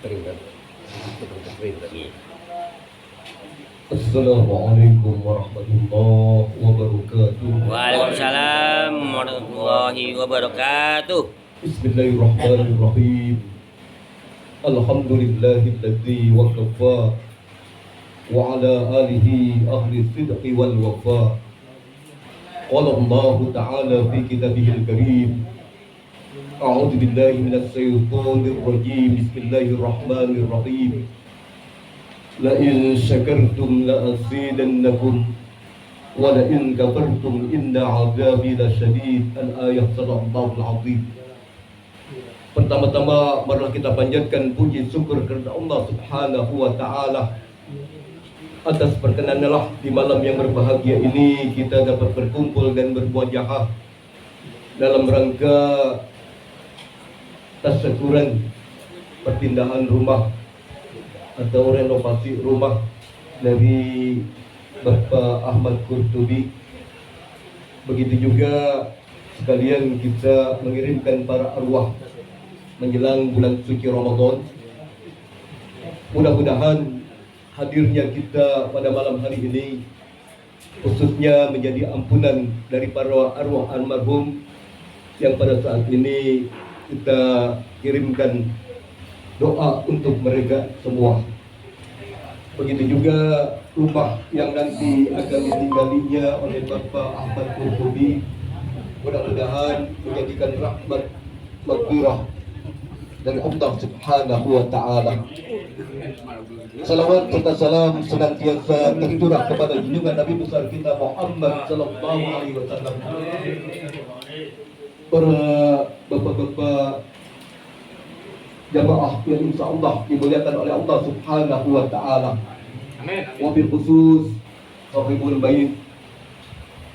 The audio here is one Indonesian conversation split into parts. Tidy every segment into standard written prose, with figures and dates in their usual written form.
Terima kasih. Assalamualaikum warahmatullahi wabarakatuh. Waalaikumsalam warahmatullahi wabarakatuh. Bismillahirrahmanirrahim. Alhamdulillahilladzi waqafa wa ala alihi ahli sidqi wal wafa. Qala Allah Ta'ala fi kitabihil karim. A'udzu billahi minasy syaithanir rajim. Bismillahirrahmanirrahim. La in syakartum la azidannakum wa la in kafartum inna 'adzabi lasyadid. Al-ayat Sadaqallahul Azim. Pertama-tama marilah kita panjatkan puji syukur kepada Allah Subhanahu wa taala atas perkenananlah di malam yang berbahagia ini kita dapat berkumpul dan bermuajahah dalam rangka tasyakuran perpindahan rumah atau renovasi rumah dari Bapak Ahmad Qurtubi. Begitu juga sekalian kita mengirimkan para arwah menjelang bulan suci Ramadan. Mudah-mudahan hadirnya kita pada malam hari ini khususnya menjadi ampunan dari para arwah almarhum yang pada saat ini kita kirimkan doa untuk mereka semua. Begitu juga rumah yang nanti akan ditinggalinya oleh Bapak Ahmad Qurtubi, mudah-mudahan menjadikan rahmat maghfirah dari Allah Subhanahu wa taala. Salawat serta salam senantiasa tercurah kepada junjungan Nabi besar kita Muhammad sallallahu alaihi wasallam. Para bapak-bapak jamaah yang insyaallah dimuliakan oleh Allah Subhanahu wa taala. Amin. Wabil khusus sahibul bait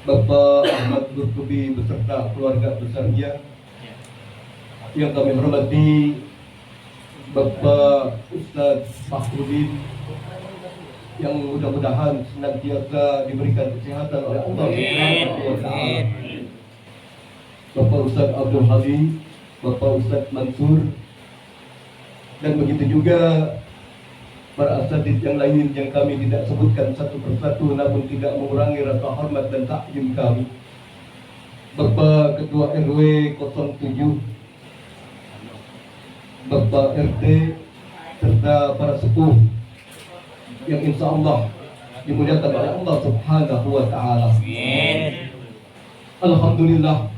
Bapak Ahmad Qurtubi beserta keluarga besarnya yang kami hormati, Bapak Ustadz Fahrudin yang mudah-mudahan senantiasa diberikan kesehatan oleh Allah Subhanahu wa taala. Bapak Ustadz Abdul Hadi, Bapak Ustadz Mansur, dan begitu juga para asatidz yang lain yang kami tidak sebutkan satu persatu namun tidak mengurangi rasa hormat dan takjim kami. Bapak Ketua RW 07, Bapak RT, serta para sepuh yang insya Allah dimuliakan oleh Allah Subhanahu wa taala. Alhamdulillah,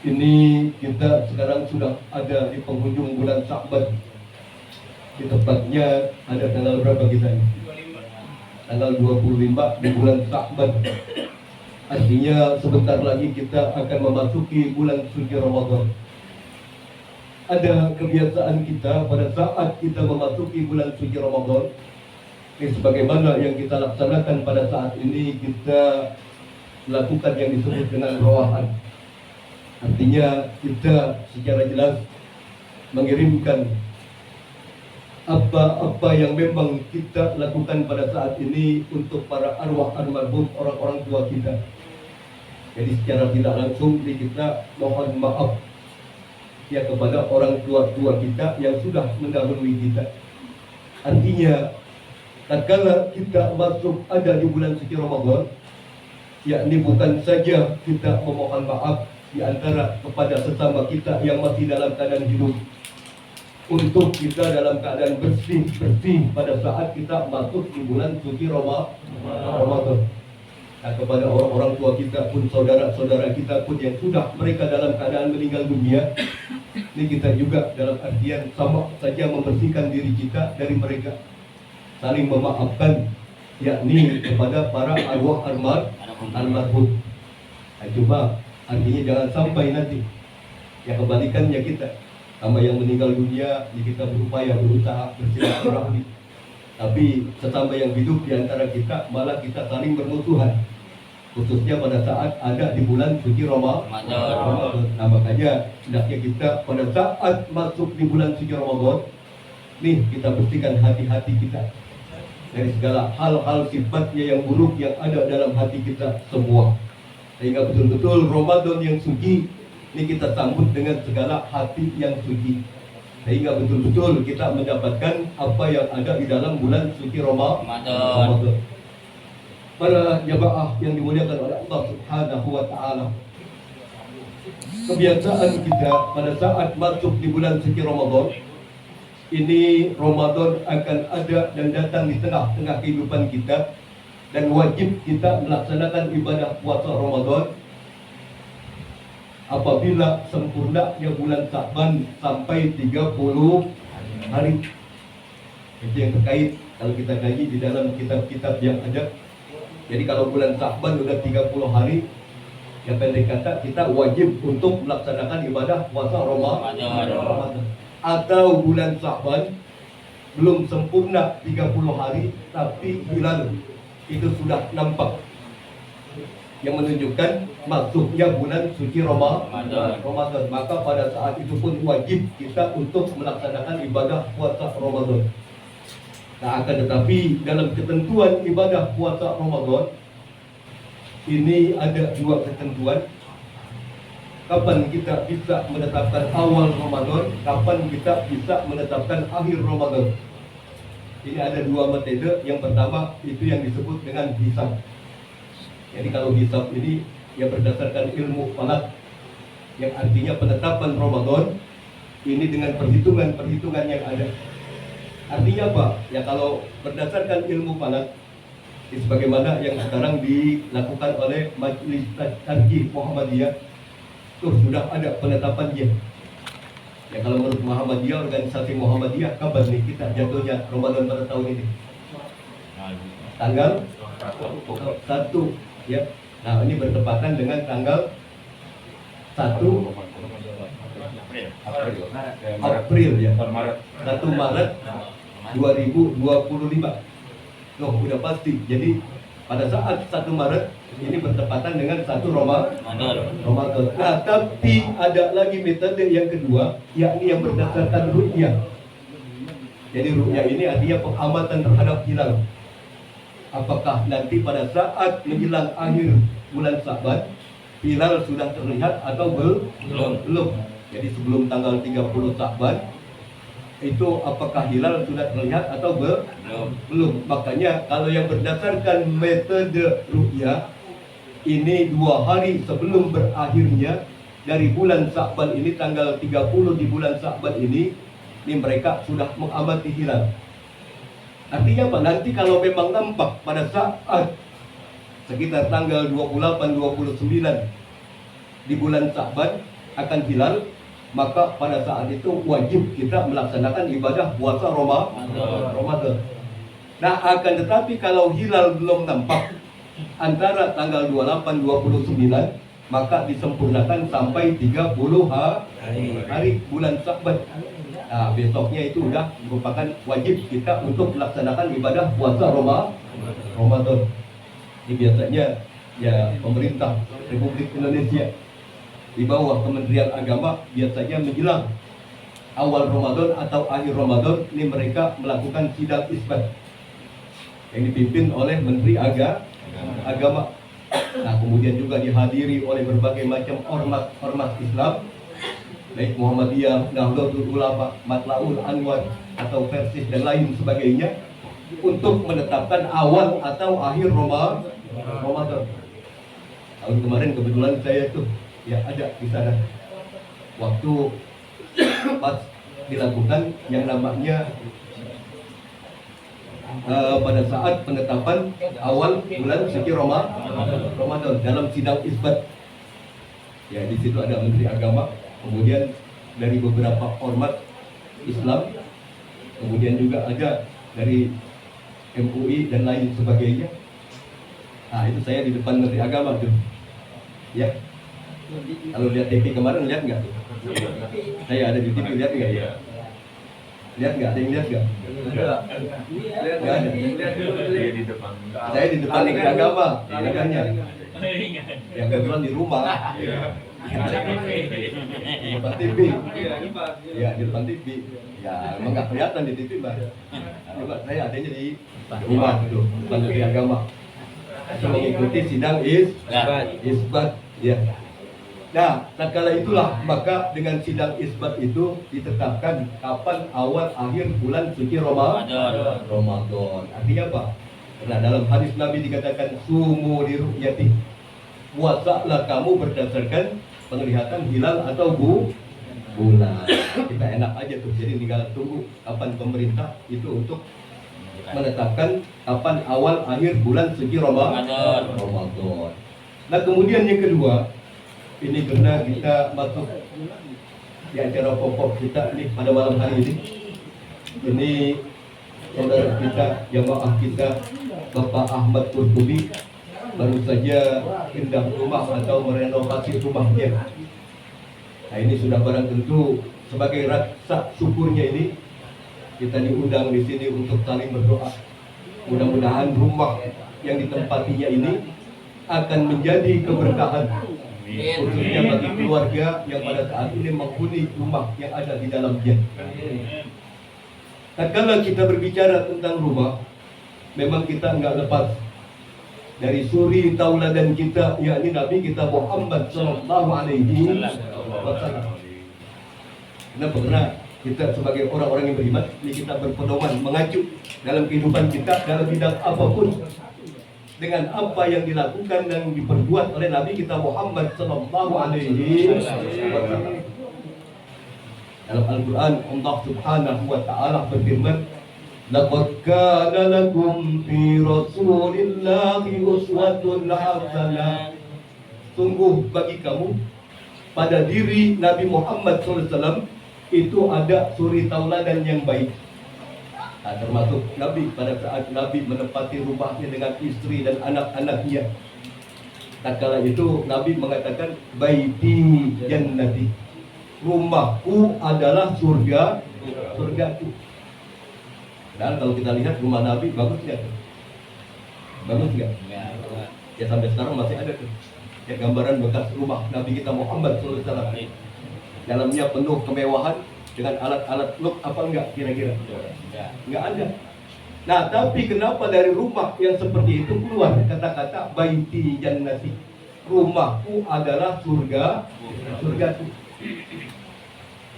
ini kita sekarang sudah ada di penghujung bulan Sya'ban. Di tepatnya ada tanggal berapa kita ini? Tanggal 25 di bulan Sya'ban. Artinya sebentar lagi kita akan memasuki bulan suci Ramadan. Ada kebiasaan kita pada saat kita memasuki bulan suci Ramadan, ini sebagaimana yang kita laksanakan pada saat ini, kita melakukan yang disebut dengan rawahan. Artinya kita secara jelas mengirimkan apa-apa yang memang kita lakukan pada saat ini untuk para arwah almarhum orang-orang tua kita. Jadi secara tidak langsung kita mohon maaf ya kepada orang tua-tua kita yang sudah mendahului kita. Artinya tatkala kita masuk ada di bulan suci Ramadan, yakni bukan saja kita memohon maaf di antara kepada sesama kita yang masih dalam keadaan hidup, untuk kita dalam keadaan bersih pada saat kita masuk di bulan suci Ramadan. Nah, kepada orang-orang tua kita pun, saudara-saudara kita pun yang sudah mereka dalam keadaan meninggal dunia, ini kita juga dalam artian sama saja membersihkan diri kita dari mereka, saling memaafkan, yakni kepada para arwah almarhum. Nah, coba artinya jangan sampai nanti yang kebalikannya kita sama yang meninggal dunia, kita berupaya berusaha bersilaturahmi, tapi sesama yang hidup di antara kita malah kita saling bermusuhan, khususnya pada saat ada di bulan suci Ramadan. Nah, makanya hendaknya kita pada saat masuk di bulan suci Ramadan, nih kita bersihkan hati-hati kita dari segala hal-hal sifatnya yang buruk yang ada dalam hati kita semua, sehingga betul-betul Ramadan yang suci ini kita sambut dengan segala hati yang suci. sehingga betul-betul kita mendapatkan apa yang ada di dalam bulan suci Ramadan. Para jamaah yang dimuliakan oleh Allah Subhanahu wa taala. Kebiasaan kita pada saat masuk di bulan suci Ramadan, ini Ramadan akan ada dan datang di tengah-tengah kehidupan kita, dan wajib kita melaksanakan ibadah puasa Ramadan apabila sempurnanya bulan Sa'ban sampai 30 hari. Itu yang terkait kalau kita kaji di dalam kitab-kitab yang ada. Jadi kalau bulan Sa'ban sudah 30 hari, yang pendek kata kita wajib untuk melaksanakan ibadah puasa Ramadan. Atau bulan Sa'ban belum sempurna 30 hari tapi hilal itu sudah nampak, yang menunjukkan masuknya bulan suci Ramadan. Maka pada saat itu pun wajib kita untuk melaksanakan ibadah puasa Ramadan. Nah, akan tetapi dalam ketentuan ibadah puasa Ramadan ini ada dua ketentuan. Kapan kita bisa menetapkan awal Ramadan, kapan kita bisa menetapkan akhir Ramadan. Ini ada dua metode. Yang pertama itu yang disebut dengan hisab. Jadi kalau hisab ini yang berdasarkan ilmu falak, yang artinya penetapan Ramadan ini dengan perhitungan yang ada. Artinya apa? Ya kalau berdasarkan ilmu falak, sebagaimana yang sekarang dilakukan oleh Majelis Tarjih Muhammadiyah, tuh sudah ada penetapannya. Ya kalau menurut Muhammadiyah, organisasi Muhammadiyah, kapan nih kita jatuhnya Ramadan pada tahun ini? Tanggal 1 ya. Nah, ini bertepatan dengan tanggal 1 April ya. 1 Maret 2025. Loh, udah pasti. Jadi pada saat 1 Maret ini bertepatan dengan 1 Ramadan. Nah, tapi ada lagi metode yang kedua, yakni yang berdasarkan ru'yah. Jadi ru'yah ini artinya pengamatan terhadap hilal. Apakah nanti pada saat menjelang akhir bulan Sa'ban hilal sudah terlihat atau belum? Jadi sebelum tanggal 30 Sa'ban itu apakah hilal sudah terlihat atau belum? Makanya kalau yang berdasarkan metode ru'yah ini 2 hari sebelum berakhirnya dari bulan Sa'ban ini, tanggal 30 di bulan Sa'ban ini mereka sudah mengamati hilal. Artinya apa? Nanti kalau memang nampak pada saat sekitar tanggal 28-29 di bulan Sa'ban akan hilal, maka pada saat itu wajib kita melaksanakan ibadah puasa Ramadan. Nah, akan tetapi kalau hilal belum nampak antara tanggal 28-29, maka disempurnakan sampai 30 hari bulan Sa'ban. Nah, besoknya itu sudah merupakan wajib kita untuk melaksanakan ibadah puasa Ramadan. Ini biasanya ya pemerintah Republik Indonesia di bawah Kementerian Agama biasanya menjelang awal Ramadan atau akhir Ramadan ini mereka melakukan sidang isbat yang dipimpin oleh Menteri Agama. Nah, kemudian juga dihadiri oleh berbagai macam ormas Islam, baik Muhammadiyah, Nahdlatul Ulama, Matlaul Anwar atau Persis dan lain sebagainya, untuk menetapkan awal atau akhir Ramadan. Tahun kemarin kebetulan saya tuh ya ada di sana waktu pas dilakukan yang namanya pada saat penetapan awal bulan suci Ramadan dalam sidang isbat. Ya, di situ ada Menteri Agama, kemudian dari beberapa ormas Islam, kemudian juga ada dari MUI dan lain sebagainya. Nah, itu saya di depan Menteri Agama tuh. Ya. Kalau lihat TV kemarin lihat nggak? Saya ada di TV, lihat nggak ya? Lihat nggak? Ada yang lihat nggak? Nggak ada. Saya di depan Menteri Agama, makanya. Yang kebetulan di rumah. Di depan TV. Ya, di depan TV. Ya, emang nggak kelihatan di TV, Mbak. Coba saya adanya di rumah itu, depan Menteri Agama. Mengikuti sidang isbat. Ya. Nah, tatkala itulah maka dengan sidang isbat itu ditetapkan kapan awal akhir bulan suci Ramadan. Artinya apa? Karena dalam hadis Nabi dikatakan sumu li ru'yati. Puasalah kamu berdasarkan penglihatan hilal atau bulan. Kita enak aja tuh. Jadi tinggal tunggu kapan pemerintah itu untuk menetapkan kapan awal akhir bulan suci Ramadan. Nah, kemudian yang kedua, ini karena kita masuk di acara pokok kita nih pada malam hari ini. Ini saudara kita, jamaah kita, Bapak Ahmad Qurtubi baru saja pindah rumah atau merenovasi rumahnya. Nah, ini sudah barang tentu sebagai rasa syukurnya ini kita diundang di sini untuk saling berdoa. Mudah-mudahan rumah yang ditempatinya ini akan menjadi keberkahan, khususnya bagi keluarga yang pada saat ini menghuni rumah yang ada di dalamnya. Tatkala kita berbicara tentang rumah, memang kita enggak lepas dari suri tauladan kita, yakni Nabi kita Muhammad sallallahu alaihi wasallam. Kenapa? Karena kita sebagai orang-orang yang beriman, ini kita berpedoman mengacu dalam kehidupan kita dalam bidang apapun dengan apa yang dilakukan dan diperbuat oleh Nabi kita Muhammad sallallahu alaihi wasallam. Dalam Al-Quran Allah Subhanahu wa taala berfirman, "Laqad kana lakum fi Rasulillahi uswatun hasanah." Sungguh bagi kamu pada diri Nabi Muhammad SAW itu ada suri tauladan yang baik. Nah, termasuk Nabi pada saat Nabi menempati rumahnya dengan istri dan anak-anaknya. Tatkala itu Nabi mengatakan baiti jannati, rumahku adalah surgaku. Dan kalau kita lihat rumah Nabi bagus nggak? Bagus nggak? Ya sampai sekarang masih ada tuh. Ya gambaran bekas rumah Nabi kita Muhammad SAW. Dalamnya penuh kemewahan dengan alat-alat look apa enggak kira-kira? Enggak ada. Nah, tapi kenapa dari rumah yang seperti itu keluar kata-kata baiti jannati, rumahku adalah surgaku.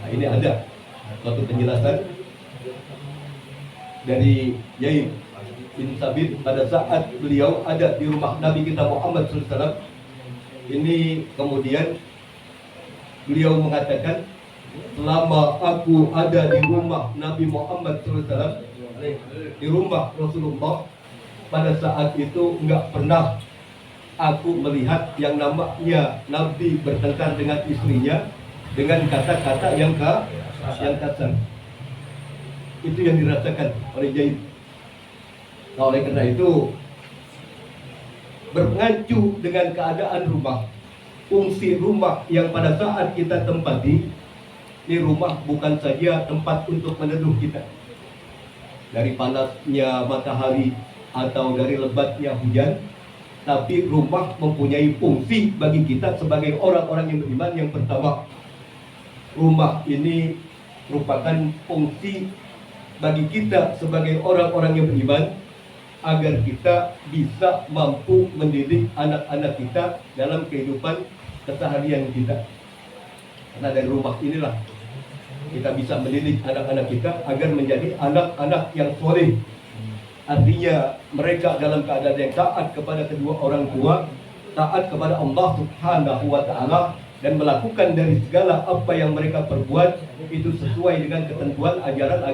Nah, ini ada suatu penjelasan dari Yaib bin Sabit pada saat beliau ada di rumah Nabi kita Muhammad SAW. Ini kemudian beliau mengatakan, selama aku ada di rumah Nabi Muhammad SAW, di rumah Rasulullah, pada saat itu enggak pernah aku melihat yang namanya Nabi bertengkar dengan istrinya dengan kata-kata yang kasar. Itu yang dirasakan oleh Zaid. Nah, oleh karena itu bermengacu dengan keadaan rumah, fungsi rumah yang pada saat kita tempati, ini rumah bukan saja tempat untuk meneduh kita dari panasnya matahari atau dari lebatnya hujan, tapi rumah mempunyai fungsi bagi kita sebagai orang-orang yang beriman. Yang pertama, rumah ini merupakan fungsi bagi kita sebagai orang-orang yang beriman agar kita bisa mampu mendidik anak-anak kita dalam kehidupan keseharian kita. Karena dari rumah inilah kita bisa mendidik anak-anak kita agar menjadi anak-anak yang soleh. Artinya mereka dalam keadaan yang taat kepada kedua orang tua, taat kepada Allah Subhanahu wa taala, dan melakukan dari segala apa yang mereka perbuat itu sesuai dengan ketentuan ajaran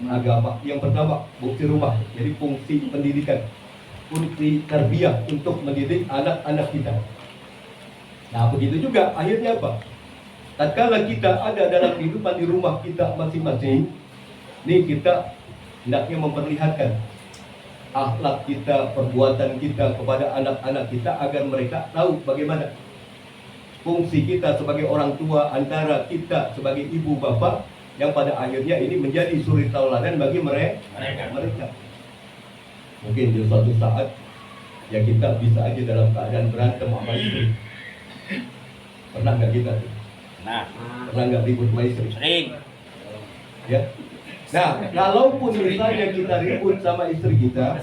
agama. Yang pertama, fungsi rumah, jadi fungsi pendidikan, fungsi tarbiyah untuk mendidik anak-anak kita. Nah, begitu juga akhirnya apa? Tatkala kita ada dalam kehidupan di rumah kita masing-masing, ini kita hendaknya memperlihatkan akhlak kita, perbuatan kita kepada anak-anak kita agar mereka tahu bagaimana fungsi kita sebagai orang tua, antara kita sebagai ibu bapak, yang pada akhirnya ini menjadi suri tauladan bagi mereka. Mungkin di suatu saat ya kita bisa aja dalam keadaan berantem sama istri. Pernah nggak kita? Pernah nggak ribut sama istri? Sering. Ya. Nah, kalaupun misalnya kita ribut sama istri kita,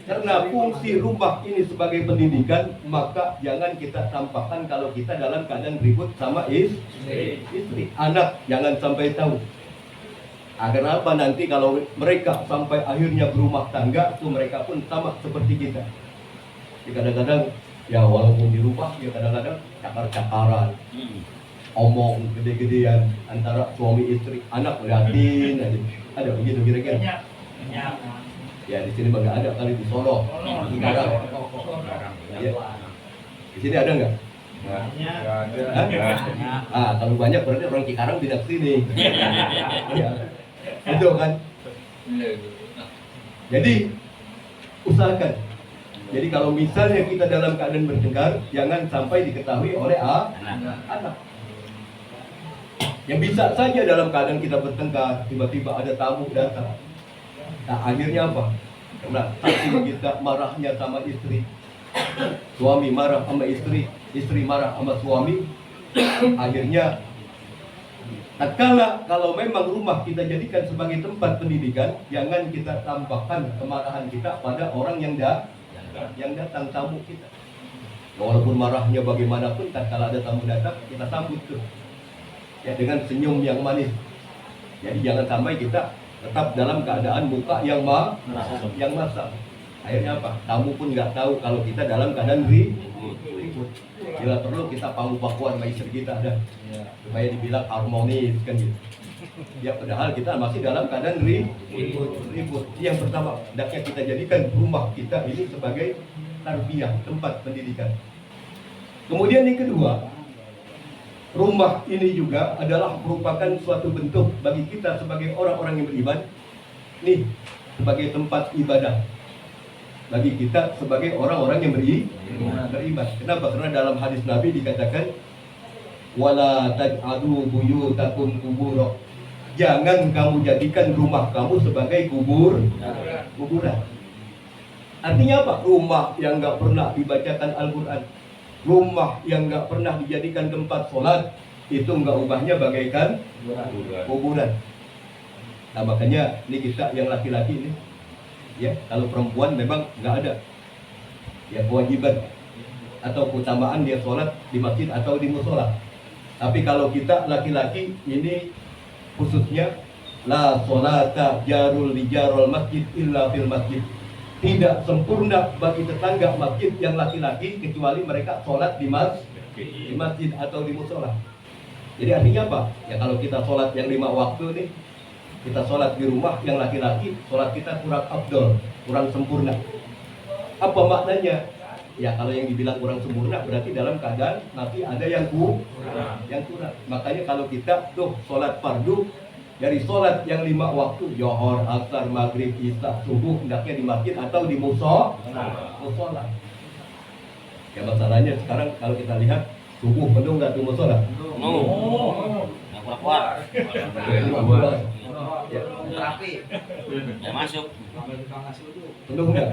karena fungsi rumah ini sebagai pendidikan, maka jangan kita tampakkan kalau kita dalam keadaan ribut sama istri. Anak jangan sampai tahu. Agar apa nanti kalau mereka sampai akhirnya berumah tangga, itu mereka pun sama seperti kita. Jadi kadang-kadang, ya walaupun di rumah, ya kadang-kadang cakar-cakaran. Omong gede-gedean antara suami istri, anak liatin aja. Ada begitu kira-kira? Ya di sini nggak ada, kali di Solo, Cikarang. Ya. Di sini ada nggak? Ah, kalau banyak berarti orang Cikarang tidak sini. Ya. Itu kan. Jadi usahakan. Jadi kalau misalnya kita dalam keadaan bertengkar, jangan sampai diketahui oleh anak. Yang bisa saja dalam keadaan kita bertengkar, tiba-tiba ada tamu datang. Nah akhirnya apa? Karena saking kita marahnya sama istri, suami marah sama istri marah sama suami, akhirnya tatkala kalau memang rumah kita jadikan sebagai tempat pendidikan, jangan kita tampakkan kemarahan kita pada orang yang datang tamu kita. Walaupun marahnya bagaimanapun, tatkala ada tamu datang, kita sambut tuh. Ya dengan senyum yang manis. Jadi jangan sampai kita tetap dalam keadaan muka yang masam. Akhirnya apa? Tamu pun nggak tahu kalau kita dalam keadaan ribut. Bila perlu kita paku-pakuan sama istri kita ada, supaya dibilang harmonis kan gitu. Ya padahal kita masih dalam keadaan ribut. Yang pertama, hendaknya kita jadikan rumah kita ini sebagai tarbiyah, tempat pendidikan. Kemudian yang kedua, rumah ini juga adalah merupakan suatu bentuk bagi kita sebagai orang-orang yang beriman, nih sebagai tempat ibadah bagi kita sebagai orang-orang yang beriman. Kenapa? Karena dalam hadis Nabi dikatakan wala taj'alu buyutakum qubura. Jangan kamu jadikan rumah kamu sebagai kuburan. Artinya apa? Rumah yang nggak pernah dibacakan Al-Quran, rumah yang nggak pernah dijadikan tempat sholat, itu nggak ubahnya bagaikan kuburan. Nah makanya ini kita yang laki-laki ini, ya kalau perempuan memang nggak ada ya kewajiban atau keutamaan dia sholat di masjid atau di musola. Tapi kalau kita laki-laki ini khususnya la sholata jarul lijarul masjid illa fil masjid. Tidak sempurna bagi tetangga masjid yang laki-laki kecuali mereka sholat di masjid atau di musola. Jadi artinya apa? Ya kalau kita sholat yang 5 waktu nih, kita sholat di rumah yang laki-laki, sholat kita kurang afdol, kurang sempurna. Apa maknanya? Ya kalau yang dibilang kurang sempurna berarti dalam keadaan nanti ada yang kurang. Makanya kalau kita tuh sholat fardu, dari sholat yang 5 waktu, Johor, Asar, Maghrib, Isya, Subuh, hendaknya di masjid atau di musola. Ya masalahnya sekarang kalau kita lihat, Subuh penuh nggak di musola? Penuh. Yang kuat. Ya. Ya masuk. Penuh nggak?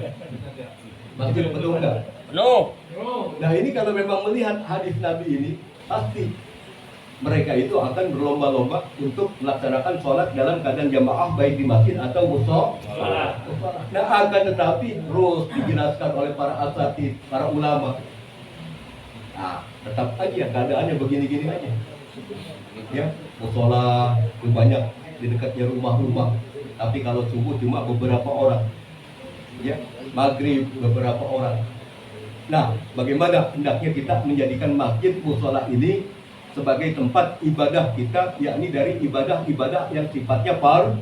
Masjid penuh nggak? Penuh. Nah ini kalau memang melihat hadis Nabi ini, pasti mereka itu akan berlomba-lomba untuk melaksanakan sholat dalam keadaan jamaah baik di masjid atau musola. Nah akan tetapi terus dijelaskan oleh para asatid, para ulama. Nah tetap aja keadaannya begini-gini aja. Ya musola itu banyak di dekatnya rumah-rumah. Tapi kalau subuh cuma beberapa orang. Ya maghrib beberapa orang. Nah bagaimana hendaknya kita menjadikan masjid musola ini sebagai tempat ibadah kita, yakni dari ibadah-ibadah yang sifatnya fardu.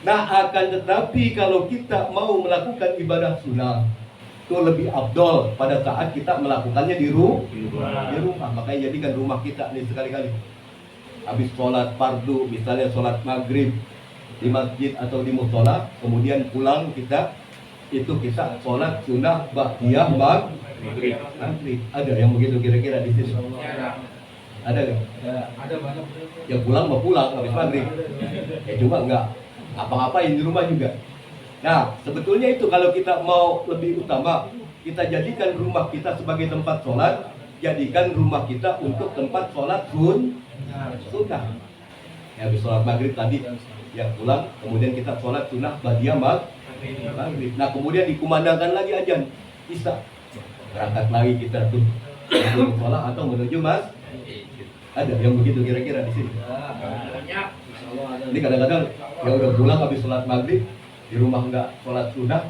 Nah akan tetapi kalau kita mau melakukan ibadah sunnah, itu lebih afdol pada saat kita melakukannya di rumah. Makanya jadikan rumah kita nih sekali-kali. Habis sholat fardu, misalnya sholat maghrib di masjid atau di musola, kemudian pulang kita sholat sunnah ba'diyah maghrib. Ada yang begitu kira-kira di sini? Ada nggak? Ada banyak. Ya pulang mau pulang habis maghrib. Ya cuma nggak apa-apain di rumah juga. Nah sebetulnya itu kalau kita mau lebih utama, kita jadikan rumah kita sebagai tempat sholat, jadikan rumah kita untuk tempat sholat sunnah. Ya, habis sholat maghrib tadi yang pulang, kemudian kita sholat sunnah ba'diyah maghrib. Nah kemudian dikumandangkan lagi azan isya, berangkat lagi kita tuh menuju sholat atau menuju ada yang begitu kira-kira di sini. Ini kadang-kadang yang udah pulang habis sholat maghrib di rumah nggak sholat sunnah,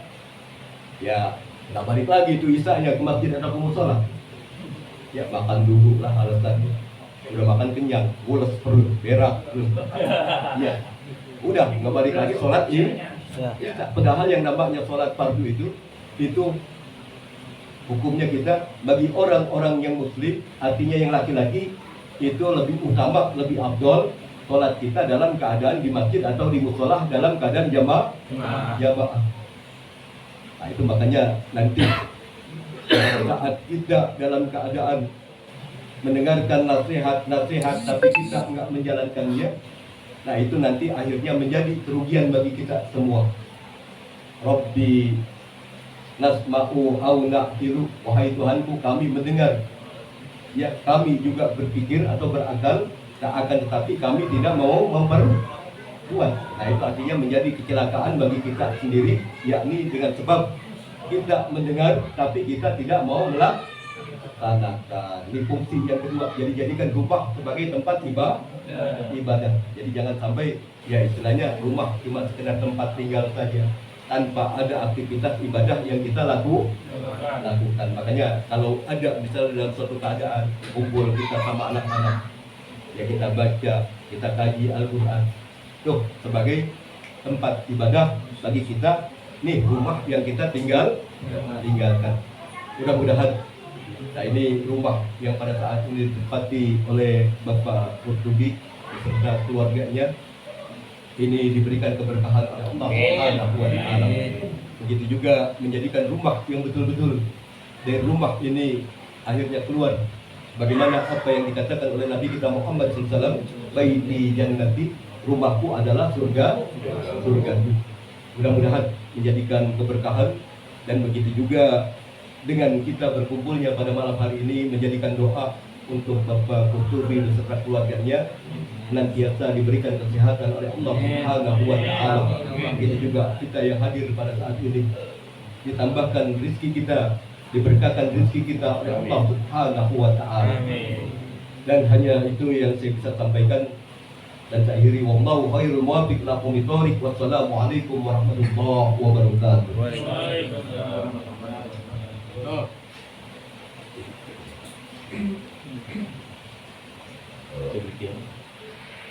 ya nggak balik lagi itu isya-nya ke masjid atau ke musola. Ya makan dulu lah alasannya. Udah makan kenyang, bolos perut, berak terus. Ya, udah nggak balik lagi sholat ini. Padahal yang nampaknya sholat fardu itu hukumnya kita bagi orang-orang yang muslim, artinya yang laki-laki itu lebih utama, lebih afdol sholat kita dalam keadaan di masjid atau di musola dalam keadaan jamaah. Nah itu makanya nanti saat kita dalam keadaan mendengarkan nasihat tapi kita enggak menjalankannya, nah itu nanti akhirnya menjadi kerugian bagi kita semua. Rabbi nasma'u au na'tiru, wahai Tuhanku kami mendengar, ya kami juga berpikir atau berakal, akan tetapi kami tidak mau memperbuat. Nah itu artinya menjadi kecelakaan bagi kita sendiri, yakni dengan sebab kita mendengar tapi kita tidak mau melaksanakan. Ini fungsi yang kedua, jadi jadikan rumah sebagai tempat ibadah. Jadi jangan sampai ya istilahnya rumah cuma sekedar tempat tinggal saja tanpa ada aktivitas ibadah yang kita lakukan. Makanya kalau ada misalnya dalam suatu keadaan kumpul kita sama anak-anak, ya kita baca, kita kaji Al-Quran, tuh sebagai tempat ibadah bagi kita. Nih rumah yang kita tinggalkan. Mudah-mudahan, nah ini rumah yang pada saat ini ditempati oleh Bapak Kurtubi beserta keluarganya, ini diberikan keberkahan oleh Allah Subhanahu wa Ta'ala. Begitu juga menjadikan rumah yang betul-betul dari rumah ini akhirnya keluar bagaimana apa yang dikatakan oleh Nabi kita Muhammad SAW, baiti jannati, rumahku adalah surga. Mudah-mudahan menjadikan keberkahan, dan begitu juga dengan kita berkumpulnya pada malam hari ini menjadikan doa untuk Bapak Kurtubi beserta keluarganya senantiasa diberikan kesehatan oleh Allah Subhanahu wa Ta'ala. Begitu juga kita yang hadir pada saat ini ditambahkan rezeki kita, diberkatkan rezeki kita oleh Allah Subhanahu wa Ta'ala. Dan hanya itu yang saya bisa sampaikan, dan saya akhiri, wallahu khairul muwaffiq lakum bithoriq. Wassalamualaikum warahmatullahi wabarakatuh. Waalaikumsalam.